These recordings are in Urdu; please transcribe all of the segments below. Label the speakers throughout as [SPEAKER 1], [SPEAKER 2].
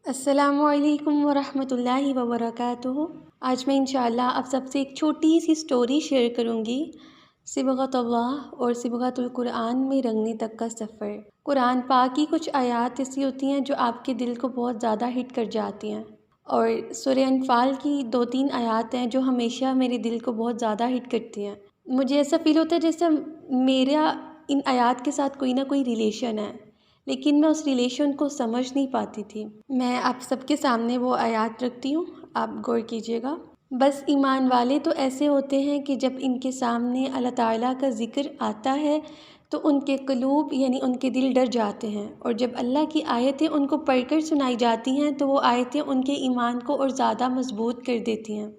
[SPEAKER 1] السلام علیکم ورحمۃ اللہ وبرکاتہ۔ آج میں انشاءاللہ آپ سب سے ایک چھوٹی سی سٹوری شیئر کروں گی، صبغۃ اللہ اور صبغۃ القرآن میں رنگنے تک کا سفر۔ قرآن پاک کی کچھ آیات ایسی ہوتی ہیں جو آپ کے دل کو بہت زیادہ ہٹ کر جاتی ہیں، اور سورہ انفال کی 2-3 آیات ہیں جو ہمیشہ میرے دل کو بہت زیادہ ہٹ کرتی ہیں۔ مجھے ایسا فیل ہوتا ہے جیسے میرا ان آیات کے ساتھ کوئی نہ کوئی ریلیشن ہے، لیکن میں اس ریلیشن کو سمجھ نہیں پاتی تھی۔ میں آپ سب کے سامنے وہ آیات رکھتی ہوں، آپ غور کیجیے گا۔ بس ایمان والے تو ایسے ہوتے ہیں کہ جب ان کے سامنے اللہ تعالیٰ کا ذکر آتا ہے تو ان کے قلوب یعنی ان کے دل ڈر جاتے ہیں، اور جب اللہ کی آیتیں ان کو پڑھ کر سنائی جاتی ہیں تو وہ آیتیں ان کے ایمان کو اور زیادہ مضبوط کر دیتی ہیں،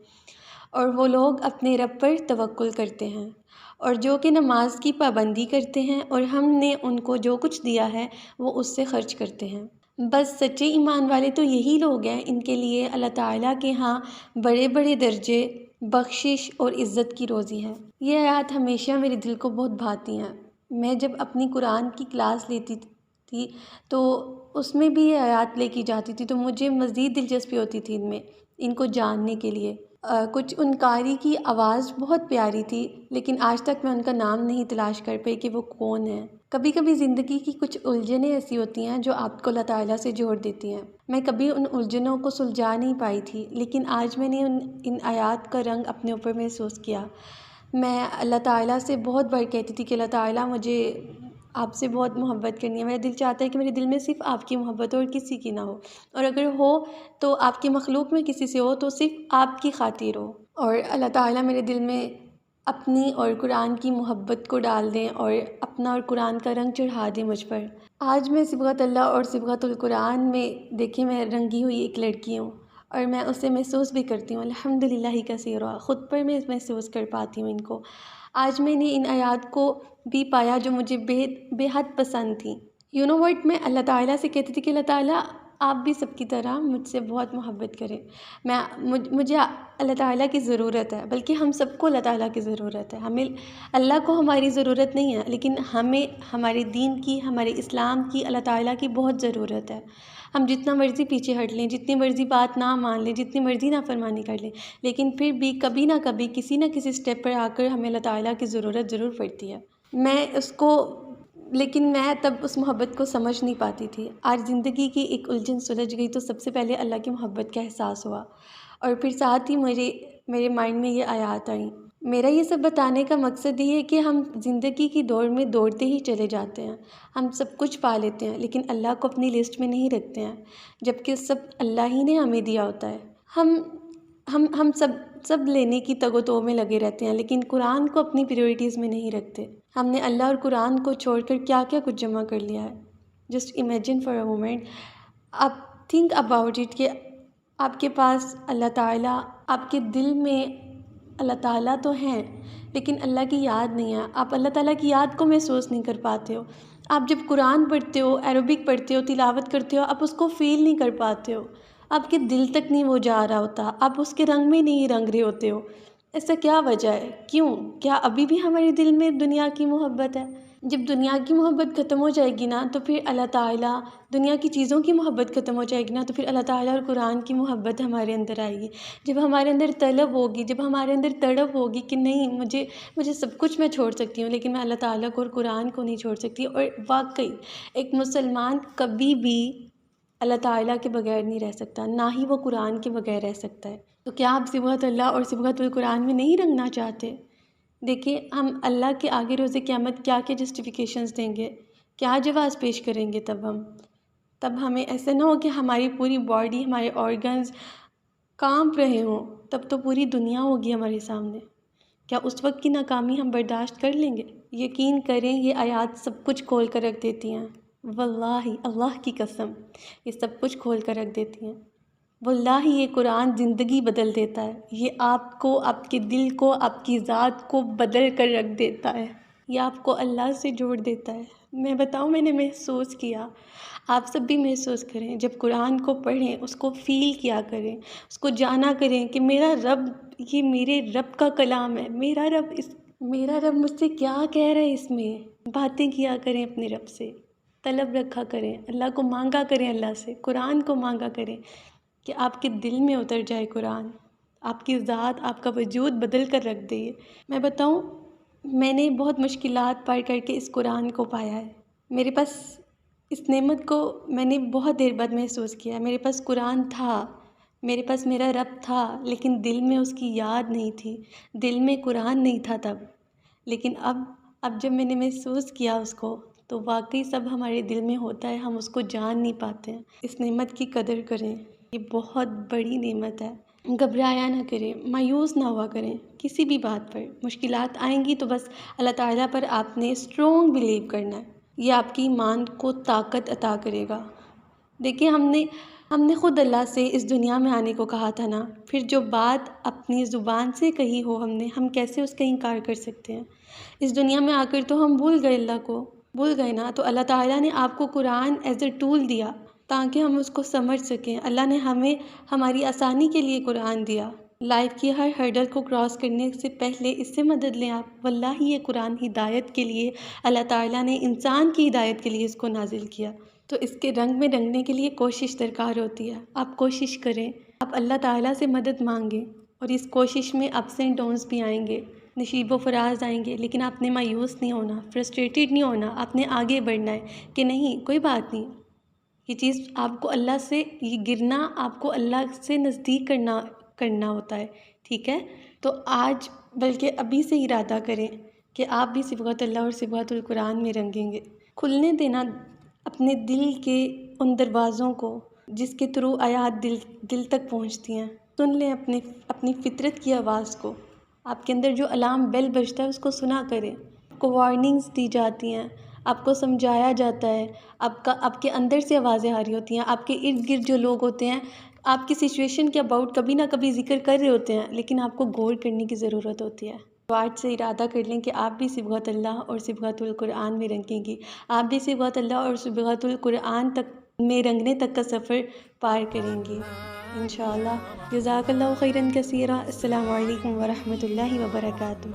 [SPEAKER 1] اور وہ لوگ اپنے رب پر توکل کرتے ہیں، اور جو کہ نماز کی پابندی کرتے ہیں، اور ہم نے ان کو جو کچھ دیا ہے وہ اس سے خرچ کرتے ہیں۔ بس سچے ایمان والے تو یہی لوگ ہیں، ان کے لیے اللہ تعالیٰ کے ہاں بڑے بڑے درجے، بخشش اور عزت کی روزی ہے۔ یہ آیات ہمیشہ میرے دل کو بہت بھاتی ہیں۔ میں جب اپنی قرآن کی کلاس لیتی تھی تو اس میں بھی یہ آیات لے کی جاتی تھی، تو مجھے مزید دلچسپی ہوتی تھی ان کو جاننے کے لیے۔ کچھ ان قاری کی آواز بہت پیاری تھی، لیکن آج تک میں ان کا نام نہیں تلاش کر پائی کہ وہ کون ہے۔ کبھی کبھی زندگی کی کچھ الجھنیں ایسی ہوتی ہیں جو آپ کو اللہ تعالیٰ سے جوڑ دیتی ہیں۔ میں کبھی ان الجھنوں کو سلجھا نہیں پائی تھی، لیکن آج میں نے ان آیات کا رنگ اپنے اوپر محسوس کیا۔ میں اللہ تعالیٰ سے بہت بار کہتی تھی کہ اللہ تعالیٰ مجھے آپ سے بہت محبت کرنی ہے، میرا دل چاہتا ہے کہ میرے دل میں صرف آپ کی محبت ہو اور کسی کی نہ ہو، اور اگر ہو تو آپ کی مخلوق میں کسی سے ہو تو صرف آپ کی خاطر ہو، اور اللہ تعالیٰ میرے دل میں اپنی اور قرآن کی محبت کو ڈال دیں اور اپنا اور قرآن کا رنگ چڑھا دیں مجھ پر۔ آج میں صبغۃ اللہ اور صبغۃ القرآن میں دیکھیں میں رنگی ہوئی ایک لڑکی ہوں، اور میں اسے محسوس بھی کرتی ہوں، الحمدللہ کثیرا، خود پر میں محسوس کر پاتی ہوں ان کو۔ آج میں نے ان آیات کو بھی پایا جو مجھے بے حد پسند تھیں۔ وٹ میں اللہ تعالیٰ سے کہتی تھی کہ اللہ تعالیٰ آپ بھی سب کی طرح مجھ سے بہت محبت کریں۔ مجھے اللہ تعالیٰ کی ضرورت ہے، بلکہ ہم سب کو اللہ تعالیٰ کی ضرورت ہے۔ ہمیں اللہ کو ہماری ضرورت نہیں ہے، لیکن ہمیں ہمارے دین کی، ہمارے اسلام کی، اللہ تعالیٰ کی بہت ضرورت ہے۔ ہم جتنا مرضی پیچھے ہٹ لیں، جتنی مرضی بات نہ مان لیں، جتنی مرضی نافرمانی کر لیں، لیکن پھر بھی کبھی نہ کبھی کسی نہ کسی سٹیپ پر آ کر ہمیں اللہ تعالیٰ کی ضرورت ضرور پڑتی ہے۔ لیکن میں تب اس محبت کو سمجھ نہیں پاتی تھی۔ آج زندگی کی ایک الجھن سلجھ گئی تو سب سے پہلے اللہ کی محبت کا احساس ہوا، اور پھر ساتھ ہی میرے مائنڈ میں یہ آیات آئیں۔ میرا یہ سب بتانے کا مقصد یہ ہے کہ ہم زندگی کی دوڑ میں دوڑتے ہی چلے جاتے ہیں، ہم سب کچھ پا لیتے ہیں، لیکن اللہ کو اپنی لسٹ میں نہیں رکھتے ہیں، جبکہ سب اللہ ہی نے ہمیں دیا ہوتا ہے۔ ہم سب لینے کی تگ و تو میں لگے رہتے ہیں، لیکن قرآن کو اپنی پریورٹیز میں نہیں رکھتے۔ ہم نے اللہ اور قرآن کو چھوڑ کر کیا کیا کچھ جمع کر لیا ہے۔ Just imagine for a moment, آپ تھنک اباؤٹ اٹ کہ آپ کے پاس اللہ تعالیٰ، آپ کے دل میں اللہ تعالیٰ تو ہیں، لیکن اللہ کی یاد نہیں ہے، آپ اللہ تعالیٰ کی یاد کو محسوس نہیں کر پاتے ہو۔ آپ جب قرآن پڑھتے ہو، عربک پڑھتے ہو، تلاوت کرتے ہو، آپ اس کو فیل نہیں کر پاتے ہو، آپ کے دل تک نہیں وہ جا رہا ہوتا، آپ اس کے رنگ میں نہیں رنگ رہے ہوتے ہو۔ ایسا کیا وجہ ہے؟ کیوں؟ کیا ابھی بھی ہمارے دل میں دنیا کی محبت ہے؟ جب دنیا کی محبت ختم ہو جائے گی نا تو پھر اللہ تعالیٰ، دنیا کی چیزوں کی محبت ختم ہو جائے گی نا تو پھر اللہ تعالیٰ اور قرآن کی محبت ہمارے اندر آئے گی۔ جب ہمارے اندر طلب ہوگی، جب ہمارے اندر تڑپ ہوگی کہ نہیں، مجھے سب کچھ میں چھوڑ سکتی ہوں، لیکن میں اللہ تعالیٰ کو اور قرآن کو نہیں چھوڑ سکتی۔ اور واقعی ایک مسلمان کبھی بھی اللہ تعالیٰ کے بغیر نہیں رہ سکتا، نہ ہی وہ قرآن کے بغیر رہ سکتا ہے۔ تو کیا آپ صبغۃ اللہ اور صبغۃ القرآن میں نہیں رنگنا چاہتے؟ دیکھیں، ہم اللہ کے آگے روز قیامت کیا جسٹیفیکیشنز دیں گے، کیا جواز پیش کریں گے تب ہمیں ایسا نہ ہو کہ ہماری پوری باڈی، ہمارے آرگنز کانپ رہے ہوں، تب تو پوری دنیا ہوگی ہمارے سامنے۔ کیا اس وقت کی ناکامی ہم برداشت کر لیں گے؟ یقین کریں، یہ آیات سب کچھ کھول کر رکھ دیتی ہیں، واللہ اللہ کی قسم یہ سب کچھ کھول کر رکھ دیتی ہیں۔ واللہ یہ قرآن زندگی بدل دیتا ہے، یہ آپ کو، آپ کے دل کو، آپ کی ذات کو بدل کر رکھ دیتا ہے، یہ آپ کو اللہ سے جوڑ دیتا ہے۔ میں بتاؤں، میں نے محسوس کیا، آپ سب بھی محسوس کریں، جب قرآن کو پڑھیں، اس کو فیل کیا کریں، اس کو جانا کریں کہ میرا رب، یہ میرے رب کا کلام ہے، میرا رب مجھ سے کیا کہہ رہا ہے، اس میں باتیں کیا کریں اپنے رب سے، طلب رکھا کریں، اللہ کو مانگا کریں، اللہ سے قرآن کو مانگا کریں کہ آپ کے دل میں اتر جائے قرآن، آپ کی ذات، آپ کا وجود بدل کر رکھ دے۔ میں بتاؤں، میں نے بہت مشکلات پار کر کے اس قرآن کو پایا ہے۔ میرے پاس اس نعمت کو میں نے بہت دیر بعد محسوس کیا۔ میرے پاس قرآن تھا، میرے پاس میرا رب تھا، لیکن دل میں اس کی یاد نہیں تھی، دل میں قرآن نہیں تھا تب۔ لیکن اب جب میں نے محسوس کیا اس کو، تو واقعی سب ہمارے دل میں ہوتا ہے، ہم اس کو جان نہیں پاتے ہیں۔ اس نعمت کی قدر کریں، یہ بہت بڑی نعمت ہے۔ گھبرایا نہ کریں، مایوس نہ ہوا کریں کسی بھی بات پر۔ مشکلات آئیں گی تو بس اللہ تعالیٰ پر آپ نے اسٹرانگ بلیو کرنا ہے، یہ آپ کی ایمان کو طاقت عطا کرے گا۔ دیکھیں، ہم نے خود اللہ سے اس دنیا میں آنے کو کہا تھا نا، پھر جو بات اپنی زبان سے کہی ہو ہم کیسے اس کا انکار کر سکتے ہیں؟ اس دنیا میں آ کر تو ہم بھول گئے، اللہ کو بھول گئے نا۔ تو اللہ تعالیٰ نے آپ کو قرآن ایز اے ٹول دیا تاکہ ہم اس کو سمجھ سکیں۔ اللہ نے ہمیں ہماری آسانی کے لیے قرآن دیا۔ لائف کی ہر ہرڈل کو کراس کرنے سے پہلے اس سے مدد لیں آپ۔ واللہ یہ قرآن ہدایت کے لیے، اللہ تعالیٰ نے انسان کی ہدایت کے لیے اس کو نازل کیا، تو اس کے رنگ میں رنگنے کے لیے کوشش درکار ہوتی ہے۔ آپ کوشش کریں، آپ اللہ تعالیٰ سے مدد مانگیں، اور اس کوشش میں اپس اینڈ ڈاؤنس بھی آئیں گے، نشیب و فراز آئیں گے، لیکن آپ نے مایوس نہیں ہونا، فرسٹریٹڈ نہیں ہونا، آپ نے آگے بڑھنا ہے کہ نہیں کوئی بات نہیں۔ یہ چیز آپ کو اللہ سے، یہ گرنا آپ کو اللہ سے نزدیک کرنا ہوتا ہے، ٹھیک ہے؟ تو آج بلکہ ابھی سے ارادہ کریں کہ آپ بھی صبغۃ اللہ اور صبغۃ القرآن میں رنگیں گے۔ کھلنے دینا اپنے دل کے ان دروازوں کو جس کے تھرو آیات دل تک پہنچتی ہیں۔ سن لیں اپنی فطرت کی آواز کو۔ آپ کے اندر جو الارم بیل بجتا ہے اس کو سنا کریں۔ آپ کو وارننگز دی جاتی ہیں، آپ کو سمجھایا جاتا ہے، آپ کے اندر سے آوازیں آ رہی ہوتی ہیں، آپ کے ارد گرد جو لوگ ہوتے ہیں آپ کی سچویشن کے اباؤٹ کبھی نہ کبھی ذکر کر رہے ہوتے ہیں، لیکن آپ کو غور کرنے کی ضرورت ہوتی ہے۔ تو آج سے ارادہ کر لیں کہ آپ بھی صبغۃ اللہ اور صبغۃ القرآن میں رنگیں گی، آپ بھی صبغۃ اللہ اور صبغۃ القرآن تک میں رنگنے تک کا سفر پار کریں گی انشاءاللہ۔ جزاک اللہ خیراً کثیرا۔ السلام علیکم ورحمۃ اللہ وبرکاتہ۔